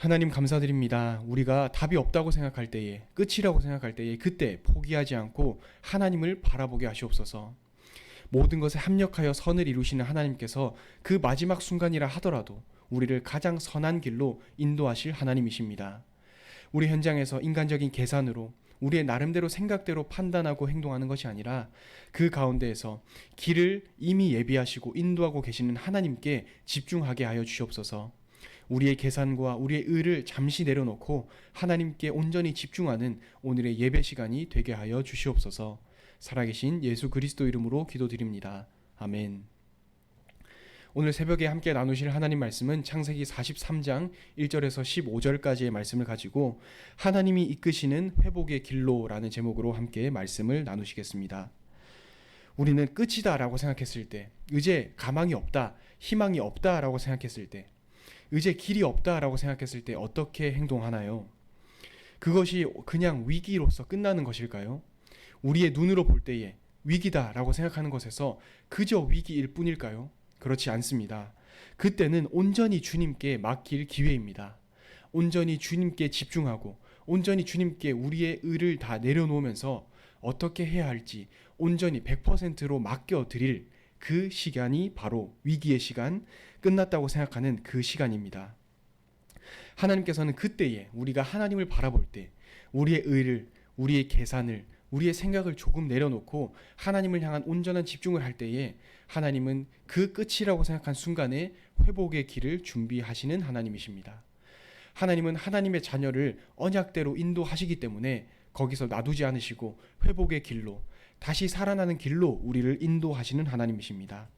하나님 감사드립니다. 우리가 답이 없다고 생각할 때에, 끝이라고 생각할 때에 그때 포기하지 않고 하나님을 바라보게 하시옵소서. 모든 것에 합력하여 선을 이루시는 하나님께서 그 마지막 순간이라 하더라도 우리를 가장 선한 길로 인도하실 하나님이십니다. 우리 현장에서 인간적인 계산으로 우리의 나름대로 생각대로 판단하고 행동하는 것이 아니라 그 가운데에서 길을 이미 예비하시고 인도하고 계시는 하나님께 집중하게 하여 주시옵소서. 우리의 계산과 우리의 의를 잠시 내려놓고 하나님께 온전히 집중하는 오늘의 예배 시간이 되게 하여 주시옵소서. 살아계신 예수 그리스도 이름으로 기도드립니다. 아멘. 오늘 새벽에 함께 나누실 하나님 말씀은 창세기 43장 1절에서 15절까지의 말씀을 가지고 하나님이 이끄시는 회복의 길로라는 제목으로 함께 말씀을 나누시겠습니다. 우리는 끝이다 라고 생각했을 때, 이제 가망이 없다, 희망이 없다 라고 생각했을 때, 이제 길이 없다 라고 생각했을 때 어떻게 행동하나요? 그것이 그냥 위기로서 끝나는 것일까요? 우리의 눈으로 볼 때에 위기다 라고 생각하는 것에서 그저 위기일 뿐일까요? 그렇지 않습니다. 그때는 온전히 주님께 맡길 기회입니다. 온전히 주님께 집중하고 온전히 주님께 우리의 의를 다 내려놓으면서 어떻게 해야 할지 온전히 100%로 맡겨드릴 그 시간이 바로 위기의 시간, 끝났다고 생각하는 그 시간입니다. 하나님께서는 그때에 우리가 하나님을 바라볼 때 우리의 의를, 우리의 계산을, 우리의 생각을 조금 내려놓고 하나님을 향한 온전한 집중을 할 때에 하나님은 그 끝이라고 생각한 순간에 회복의 길을 준비하시는 하나님이십니다. 하나님은 하나님의 자녀를 언약대로 인도하시기 때문에 거기서 놔두지 않으시고 회복의 길로, 다시 살아나는 길로 우리를 인도하시는 하나님이십니다.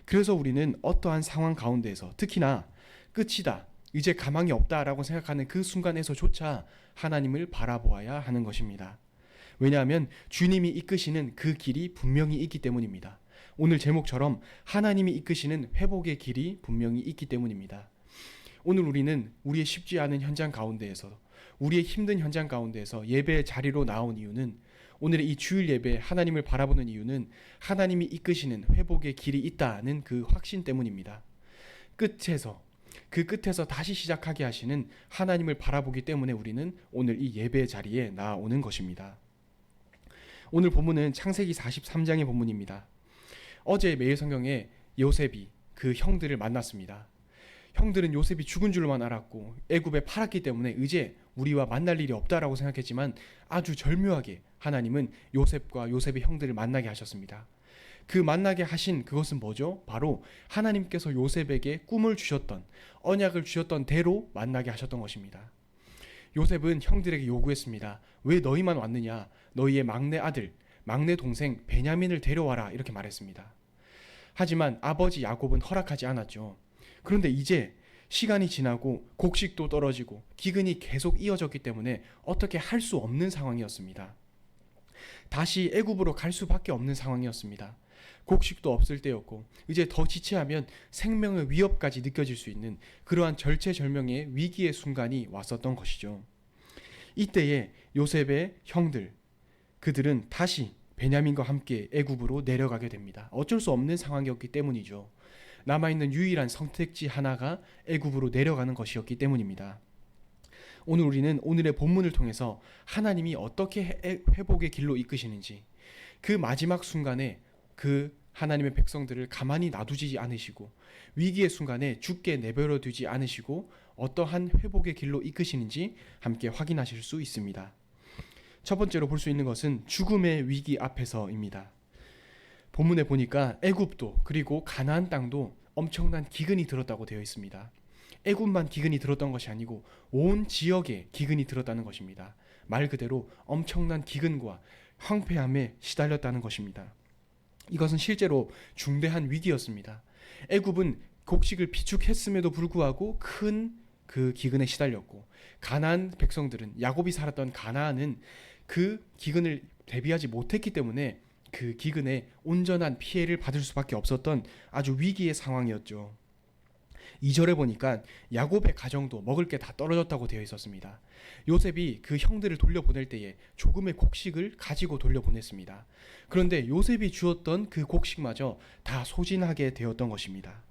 그래서 우리는 어떠한 상황 가운데에서 특히나 끝이다, 이제 가망이 없다라고 생각하는 그 순간에서조차 하나님을 바라보아야 하는 것입니다. 왜냐하면 주님이 이끄시는 그 길이 분명히 있기 때문입니다. 오늘 제목처럼 하나님이 이끄시는 회복의 길이 분명히 있기 때문입니다. 오늘 우리는 우리의 쉽지 않은 현장 가운데에서, 우리의 힘든 현장 가운데에서 예배의 자리로 나온 이유는, 오늘의 이 주일 예배 하나님을 바라보는 이유는 하나님이 이끄시는 회복의 길이 있다는 그 확신 때문입니다. 그 끝에서 다시 시작하게 하시는 하나님을 바라보기 때문에 우리는 오늘 이 예배의 자리에 나오는 것입니다. 오늘 본문은 창세기 43장의 본문입니다. 어제 매일 성경에 요셉이 그 형들을 만났습니다. 형들은 요셉이 죽은 줄만 알았고 애굽에 팔았기 때문에 이제 우리와 만날 일이 없다라고 생각했지만 아주 절묘하게 하나님은 요셉과 요셉의 형들을 만나게 하셨습니다. 그 만나게 하신 그것은 뭐죠? 바로 하나님께서 요셉에게 꿈을 주셨던, 언약을 주셨던 대로 만나게 하셨던 것입니다. 요셉은 형들에게 요구했습니다. 왜 너희만 왔느냐? 너희의 막내 아들, 막내 동생 베냐민을 데려와라, 이렇게 말했습니다. 하지만 아버지 야곱은 허락하지 않았죠. 그런데 이제 시간이 지나고 곡식도 떨어지고 기근이 계속 이어졌기 때문에 어떻게 할 수 없는 상황이었습니다. 다시 애굽으로 갈 수밖에 없는 상황이었습니다. 곡식도 없을 때였고 이제 더 지체하면 생명의 위협까지 느껴질 수 있는 그러한 절체절명의 위기의 순간이 왔었던 것이죠. 이때에 요셉의 형들, 그들은 다시 베냐민과 함께 애굽으로 내려가게 됩니다. 어쩔 수 없는 상황이었기 때문이죠. 남아있는 유일한 선택지 하나가 애굽으로 내려가는 것이었기 때문입니다. 오늘 우리는 오늘의 본문을 통해서 하나님이 어떻게 회복의 길로 이끄시는지, 그 마지막 순간에 그 하나님의 백성들을 가만히 놔두지 않으시고 위기의 순간에 죽게 내버려 두지 않으시고 어떠한 회복의 길로 이끄시는지 함께 확인하실 수 있습니다. 첫 번째로 볼 수 있는 것은 죽음의 위기 앞에서입니다. 본문에 보니까 애굽도 그리고 가나안 땅도 엄청난 기근이 들었다고 되어 있습니다. 애굽만 기근이 들었던 것이 아니고 온 지역에 기근이 들었다는 것입니다. 말 그대로 엄청난 기근과 황폐함에 시달렸다는 것입니다. 이것은 실제로 중대한 위기였습니다. 애굽은 곡식을 비축했음에도 불구하고 큰 그 기근에 시달렸고, 가나안 백성들은, 야곱이 살았던 가나안은 그 기근을 대비하지 못했기 때문에 그 기근에 온전한 피해를 받을 수밖에 없었던 아주 위기의 상황이었죠. 2절에 보니까 야곱의 가정도 먹을 게 다 떨어졌다고 되어 있었습니다. 요셉이 그 형들을 돌려보낼 때에 조금의 곡식을 가지고 돌려보냈습니다. 그런데 요셉이 주었던 그 곡식마저 다 소진하게 되었던 것입니다.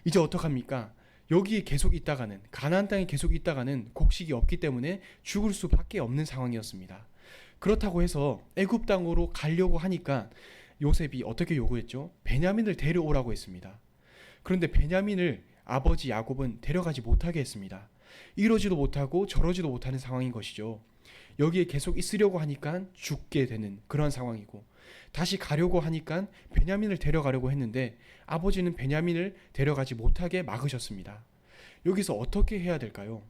이제 어떡합니까? 여기에 계속 있다가는, 가나안 땅에 계속 있다가는 곡식이 없기 때문에 죽을 수밖에 없는 상황이었습니다. 그렇다고 해서 애굽 땅으로 가려고 하니까 요셉이 어떻게 요구했죠? 베냐민을 데려오라고 했습니다. 그런데 베냐민을 아버지 야곱은 데려가지 못하게 했습니다. 이러지도 못하고 저러지도 못하는 상황인 것이죠. 여기에 계속 있으려고 하니까 죽게 되는 그런 상황이고, 다시 가려고 하니까 베냐민을 데려가려고 했는데 아버지는 베냐민을 데려가지 못하게 막으셨습니다. 여기서 어떻게 해야 될까요?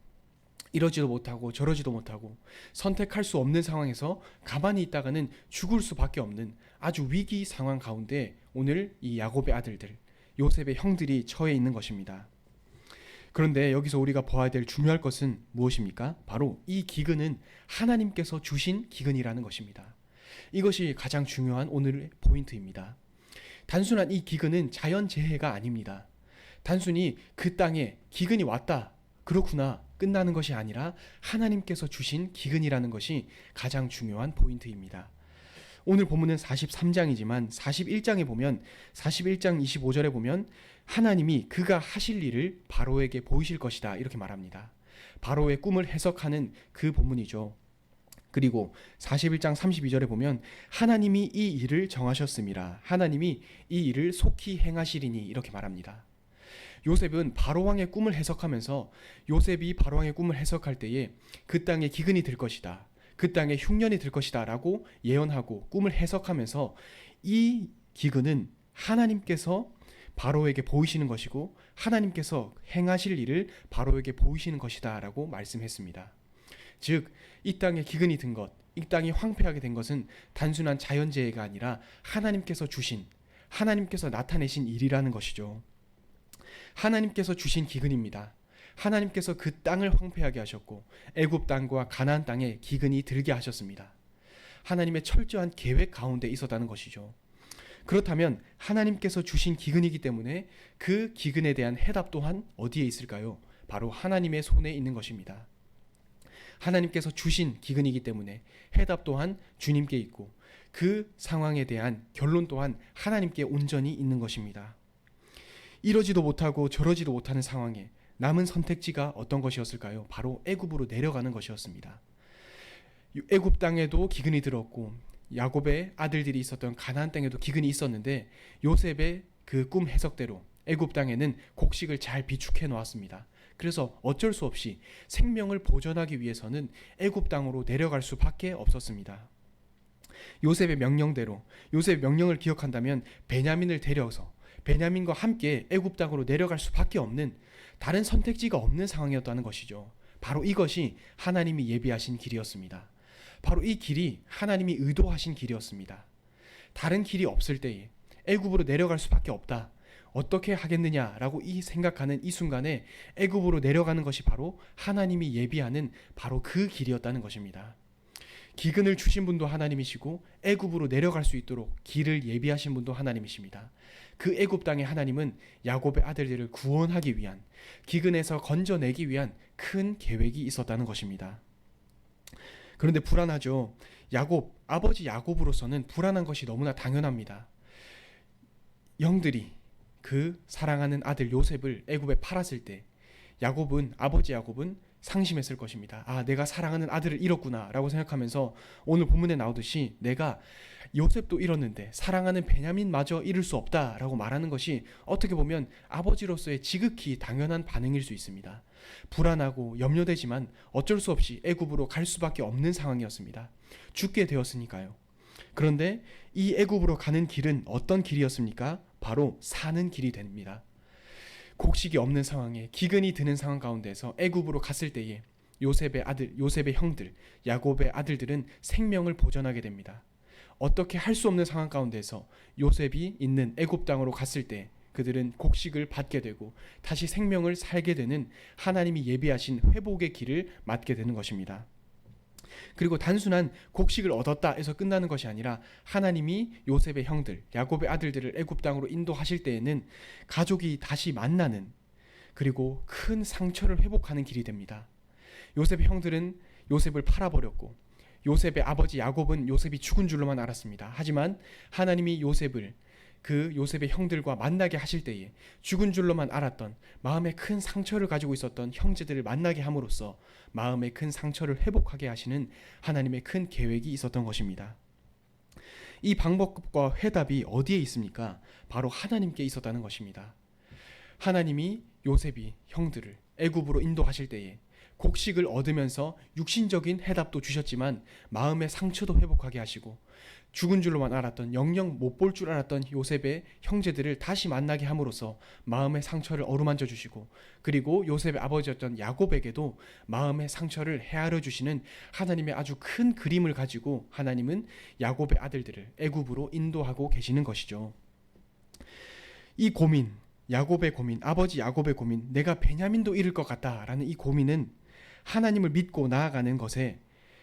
이러지도 못하고 저러지도 못하고 선택할 수 없는 상황에서 가만히 있다가는 죽을 수밖에 없는 아주 위기 상황 가운데 오늘 이 야곱의 아들들, 요셉의 형들이 처해 있는 것입니다. 그런데 여기서 우리가 봐야 될 중요할 것은 무엇입니까? 바로 이 기근은 하나님께서 주신 기근이라는 것입니다. 이것이 가장 중요한 오늘의 포인트입니다. 단순한 이 기근은 자연재해가 아닙니다. 단순히 그 땅에 기근이 왔다, 그렇구나, 끝나는 것이 아니라 하나님께서 주신 기근이라는 것이 가장 중요한 포인트입니다. 오늘 본문은 43장이지만 41장에 보면, 41장 25절에 보면 하나님이 그가 하실 일을 바로에게 보이실 것이다 이렇게 말합니다. 바로의 꿈을 해석하는 그 본문이죠. 그리고 41장 32절에 보면 하나님이 이 일을 정하셨음이라, 하나님이 이 일을 속히 행하시리니 이렇게 말합니다. 요셉은 바로왕의 꿈을 해석하면서, 요셉이 바로왕의 꿈을 해석할 때에 그 땅에 기근이 들 것이다, 그 땅에 흉년이 들 것이다 라고 예언하고 꿈을 해석하면서 이 기근은 하나님께서 바로에게 보이시는 것이고 하나님께서 행하실 일을 바로에게 보이시는 것이다 라고 말씀했습니다. 즉, 이 땅에 기근이 든 것, 이 땅이 황폐하게 된 것은 단순한 자연재해가 아니라 하나님께서 주신, 하나님께서 나타내신 일이라는 것이죠. 하나님께서 주신 기근입니다. 하나님께서 그 땅을 황폐하게 하셨고 애굽 땅과 가나안 땅에 기근이 들게 하셨습니다. 하나님의 철저한 계획 가운데 있었다는 것이죠. 그렇다면 하나님께서 주신 기근이기 때문에 그 기근에 대한 해답 또한 어디에 있을까요? 바로 하나님의 손에 있는 것입니다. 하나님께서 주신 기근이기 때문에 해답 또한 주님께 있고 그 상황에 대한 결론 또한 하나님께 온전히 있는 것입니다. 이러지도 못하고 저러지도 못하는 상황에 남은 선택지가 어떤 것이었을까요? 바로 애굽으로 내려가는 것이었습니다. 애굽 땅에도 기근이 들었고 야곱의 아들들이 있었던 가나안 땅에도 기근이 있었는데 요셉의 그 꿈 해석대로 애굽 땅에는 곡식을 잘 비축해 놓았습니다. 그래서 어쩔 수 없이 생명을 보존하기 위해서는 애굽 땅으로 내려갈 수밖에 없었습니다. 요셉의 명령대로, 요셉의 명령을 기억한다면 베냐민을 데려서 베냐민과 함께 애굽 땅으로 내려갈 수밖에 없는, 다른 선택지가 없는 상황이었다는 것이죠. 바로 이것이 하나님이 예비하신 길이었습니다. 바로 이 길이 하나님이 의도하신 길이었습니다. 다른 길이 없을 때에 애굽으로 내려갈 수밖에 없다, 어떻게 하겠느냐라고 생각하는 이 순간에 애굽으로 내려가는 것이 바로 하나님이 예비하는 바로 그 길이었다는 것입니다. 기근을 주신 분도 하나님이시고 애굽으로 내려갈 수 있도록 길을 예비하신 분도 하나님이십니다. 그 애굽 땅의 하나님은 야곱의 아들들을 구원하기 위한, 기근에서 건져내기 위한 큰 계획이 있었다는 것입니다. 그런데 불안하죠. 아버지 야곱으로서는 불안한 것이 너무나 당연합니다. 형들이 그 사랑하는 아들 요셉을 애굽에 팔았을 때 아버지 야곱은 상심했을 것입니다. 아, 내가 사랑하는 아들을 잃었구나 라고 생각하면서 오늘 본문에 나오듯이 내가 요셉도 잃었는데 사랑하는 베냐민마저 잃을 수 없다 라고 말하는 것이 어떻게 보면 아버지로서의 지극히 당연한 반응일 수 있습니다. 불안하고 염려되지만 어쩔 수 없이 애굽으로 갈 수밖에 없는 상황이었습니다. 죽게 되었으니까요. 그런데 이 애굽으로 가는 길은 어떤 길이었습니까? 바로 사는 길이 됩니다. 곡식이 없는 상황에 기근이 드는 상황 가운데서 애굽으로 갔을 때에 요셉의 형들, 야곱의 아들들은 생명을 보존하게 됩니다. 어떻게 할 수 없는 상황 가운데서 요셉이 있는 애굽 땅으로 갔을 때 그들은 곡식을 받게 되고 다시 생명을 살게 되는 하나님이 예비하신 회복의 길을 맞게 되는 것입니다. 그리고 단순한 곡식을 얻었다 해서 끝나는 것이 아니라 하나님이 요셉의 형들, 야곱의 아들들을 애굽 땅으로 인도하실 때에는 가족이 다시 만나는, 그리고 큰 상처를 회복하는 길이 됩니다. 요셉의 형들은 요셉을 팔아버렸고 요셉의 아버지 야곱은 요셉이 죽은 줄로만 알았습니다. 하지만 하나님이 요셉을 그 요셉의 형들과 만나게 하실 때에 죽은 줄로만 알았던 마음에 큰 상처를 가지고 있었던 형제들을 만나게 함으로써 마음의 큰 상처를 회복하게 하시는 하나님의 큰 계획이 있었던 것입니다. 이 방법과 해답이 어디에 있습니까? 바로 하나님께 있었다는 것입니다. 하나님이 요셉이 형들을 애굽으로 인도하실 때에 곡식을 얻으면서 육신적인 해답도 주셨지만 마음의 상처도 회복하게 하시고 죽은 줄로만 알았던 영영 못 볼 줄 알았던 요셉의 형제들을 다시 만나게 함으로써 마음의 상처를 어루만져 주시고 그리고 요셉의 아버지였던 야곱에게도 마음의 상처를 헤아려 주시는 하나님의 아주 큰 그림을 가지고 하나님은 야곱의 아들들을 애굽으로 인도하고 계시는 것이죠. 이 고민, 야곱의 고민, 아버지 야곱의 고민, 내가 베냐민도 잃을 것 같다라는 이 고민은 하나님을 믿고 나아가는 것에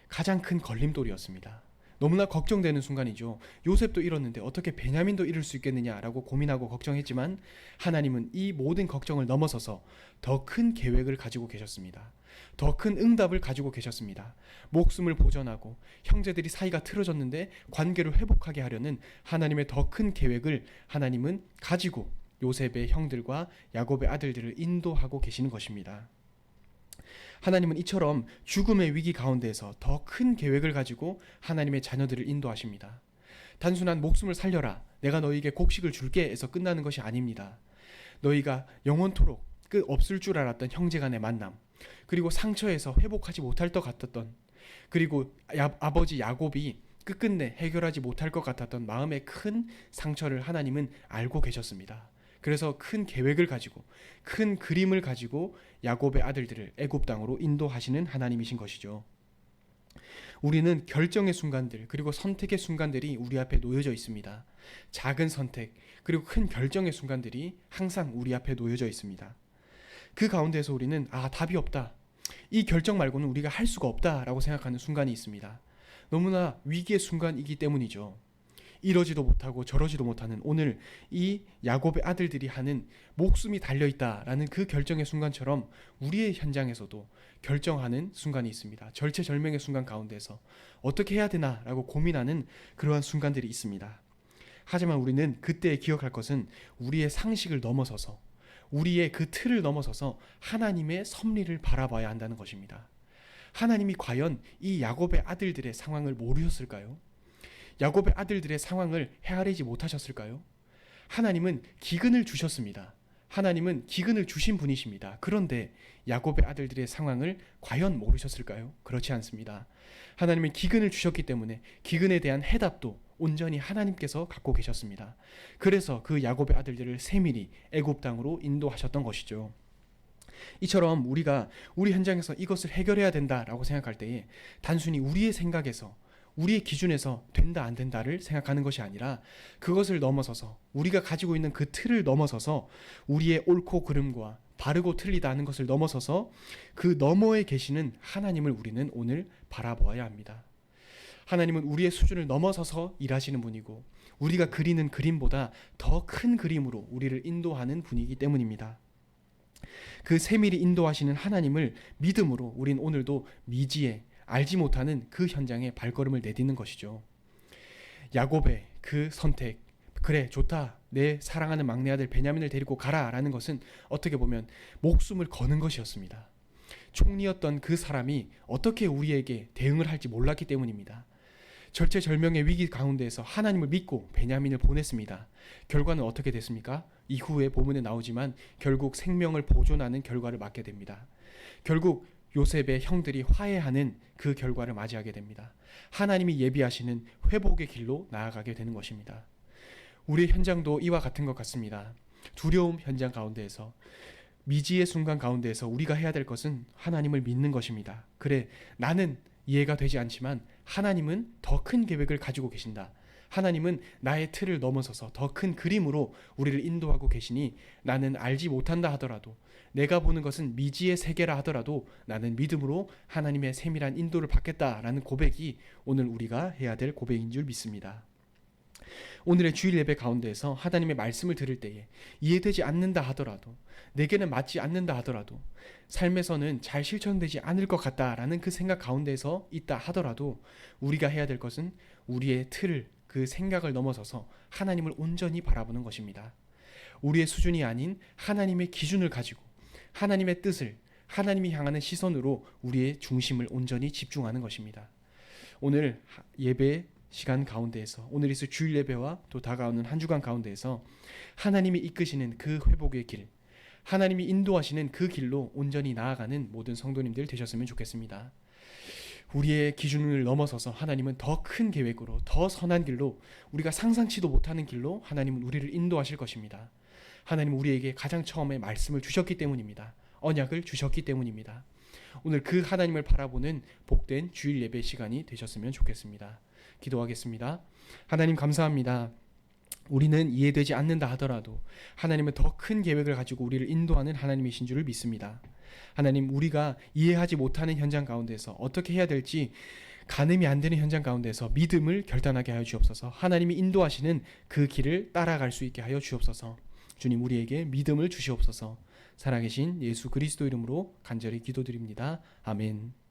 가장 큰 걸림돌이었습니다. 너무나 걱정되는 순간이죠. 요셉도 잃었는데 어떻게 베냐민도 잃을 수 있겠느냐라고 고민하고 걱정했지만 하나님은 이 모든 걱정을 넘어서서 더 큰 계획을 가지고 계셨습니다. 더 큰 응답을 가지고 계셨습니다. 목숨을 보전하고 형제들이 사이가 틀어졌는데 관계를 회복하게 하려는 하나님의 더 큰 계획을 하나님은 가지고 요셉의 형들과 야곱의 아들들을 인도하고 계시는 것입니다. 하나님은 이처럼 죽음의 위기 가운데에서 더 큰 계획을 가지고 하나님의 자녀들을 인도하십니다. 단순한 목숨을 살려라, 내가 너희에게 곡식을 줄게 해서 끝나는 것이 아닙니다. 너희가 영원토록 끝 없을 줄 알았던 형제간의 만남, 그리고 상처에서 회복하지 못할 것 같았던, 그리고 아버지 야곱이 끝끝내 해결하지 못할 것 같았던 마음의 큰 상처를 하나님은 알고 계셨습니다. 그래서 큰 계획을 가지고 큰 그림을 가지고 야곱의 아들들을 애굽 땅으로 인도하시는 하나님이신 것이죠. 우리는 결정의 순간들 그리고 선택의 순간들이 우리 앞에 놓여져 있습니다. 작은 선택 그리고 큰 결정의 순간들이 항상 우리 앞에 놓여져 있습니다. 그 가운데서 우리는 답이 없다, 이 결정 말고는 우리가 할 수가 없다라고 생각하는 순간이 있습니다. 너무나 위기의 순간이기 때문이죠. 이러지도 못하고 저러지도 못하는 오늘 이 야곱의 아들들이 하는 목숨이 달려있다라는 그 결정의 순간처럼 우리의 현장에서도 결정하는 순간이 있습니다. 절체절명의 순간 가운데서 어떻게 해야 되나라고 고민하는 그러한 순간들이 있습니다. 하지만 우리는 그때 기억할 것은 우리의 상식을 넘어서서 우리의 그 틀을 넘어서서 하나님의 섭리를 바라봐야 한다는 것입니다. 하나님이 과연 이 야곱의 아들들의 상황을 모르셨을까요? 야곱의 아들들의 상황을 헤아리지 못하셨을까요? 하나님은 기근을 주셨습니다. 하나님은 기근을 주신 분이십니다. 그런데 야곱의 아들들의 상황을 과연 모르셨을까요? 그렇지 않습니다. 하나님은 기근을 주셨기 때문에 기근에 대한 해답도 온전히 하나님께서 갖고 계셨습니다. 그래서 그 야곱의 아들들을 세밀히 애굽 땅으로 인도하셨던 것이죠. 이처럼 우리가 우리 현장에서 이것을 해결해야 된다라고 생각할 때에 단순히 우리의 생각에서 우리의 기준에서 된다 안 된다를 생각하는 것이 아니라 그것을 넘어서서 우리가 가지고 있는 그 틀을 넘어서서 우리의 옳고 그름과 바르고 틀리다 하는 것을 넘어서서 그 너머에 계시는 하나님을 우리는 오늘 바라보아야 합니다. 하나님은 우리의 수준을 넘어서서 일하시는 분이고 우리가 그리는 그림보다 더 큰 그림으로 우리를 인도하는 분이기 때문입니다. 그 세밀히 인도하시는 하나님을 믿음으로 우린 오늘도 미지에 알지 못하는 그 현장에 발걸음을 내딛는 것이죠. 야곱의 그 선택, 그래 좋다, 내 사랑하는 막내 아들 베냐민을 데리고 가라 라는 것은 어떻게 보면 목숨을 거는 것이었습니다. 총리였던 그 사람이 어떻게 우리에게 대응을 할지 몰랐기 때문입니다. 절체절명의 위기 가운데에서 하나님을 믿고 베냐민을 보냈습니다. 결과는 어떻게 됐습니까? 이후에 본문에 나오지만 결국 생명을 보존하는 결과를 맞게 됩니다. 결국 요셉의 형들이 화해하는 그 결과를 맞이하게 됩니다. 하나님이 예비하시는 회복의 길로 나아가게 되는 것입니다. 우리의 현장도 이와 같은 것 같습니다. 두려움 현장 가운데에서 미지의 순간 가운데에서 우리가 해야 될 것은 하나님을 믿는 것입니다. 그래, 나는 이해가 되지 않지만 하나님은 더 큰 계획을 가지고 계신다. 하나님은 나의 틀을 넘어서서 더 큰 그림으로 우리를 인도하고 계시니 나는 알지 못한다 하더라도, 내가 보는 것은 미지의 세계라 하더라도 나는 믿음으로 하나님의 세밀한 인도를 받겠다라는 고백이 오늘 우리가 해야 될 고백인 줄 믿습니다. 오늘의 주일 예배 가운데에서 하나님의 말씀을 들을 때에 이해되지 않는다 하더라도, 내게는 맞지 않는다 하더라도, 삶에서는 잘 실천되지 않을 것 같다라는 그 생각 가운데에서 있다 하더라도 우리가 해야 될 것은 우리의 틀을 그 생각을 넘어서서 하나님을 온전히 바라보는 것입니다. 우리의 수준이 아닌 하나님의 기준을 가지고 하나님의 뜻을, 하나님이 향하는 시선으로 우리의 중심을 온전히 집중하는 것입니다. 오늘 예배 시간 가운데에서, 오늘 있을 주일 예배와 또 다가오는 한 주간 가운데에서 하나님이 이끄시는 그 회복의 길, 하나님이 인도하시는 그 길로 온전히 나아가는 모든 성도님들 되셨으면 좋겠습니다. 우리의 기준을 넘어서서 하나님은 더 큰 계획으로, 더 선한 길로, 우리가 상상치도 못하는 길로 하나님은 우리를 인도하실 것입니다. 하나님은 우리에게 가장 처음에 말씀을 주셨기 때문입니다. 언약을 주셨기 때문입니다. 오늘 그 하나님을 바라보는 복된 주일 예배 시간이 되셨으면 좋겠습니다. 기도하겠습니다. 하나님 감사합니다. 우리는 이해되지 않는다 하더라도 하나님은 더 큰 계획을 가지고 우리를 인도하는 하나님이신 줄을 믿습니다. 하나님, 우리가 이해하지 못하는 현장 가운데서 어떻게 해야 될지 가늠이 안 되는 현장 가운데서 믿음을 결단하게 하여 주옵소서. 하나님이 인도하시는 그 길을 따라갈 수 있게 하여 주옵소서. 주님, 우리에게 믿음을 주시옵소서. 살아계신 예수 그리스도 이름으로 간절히 기도드립니다. 아멘.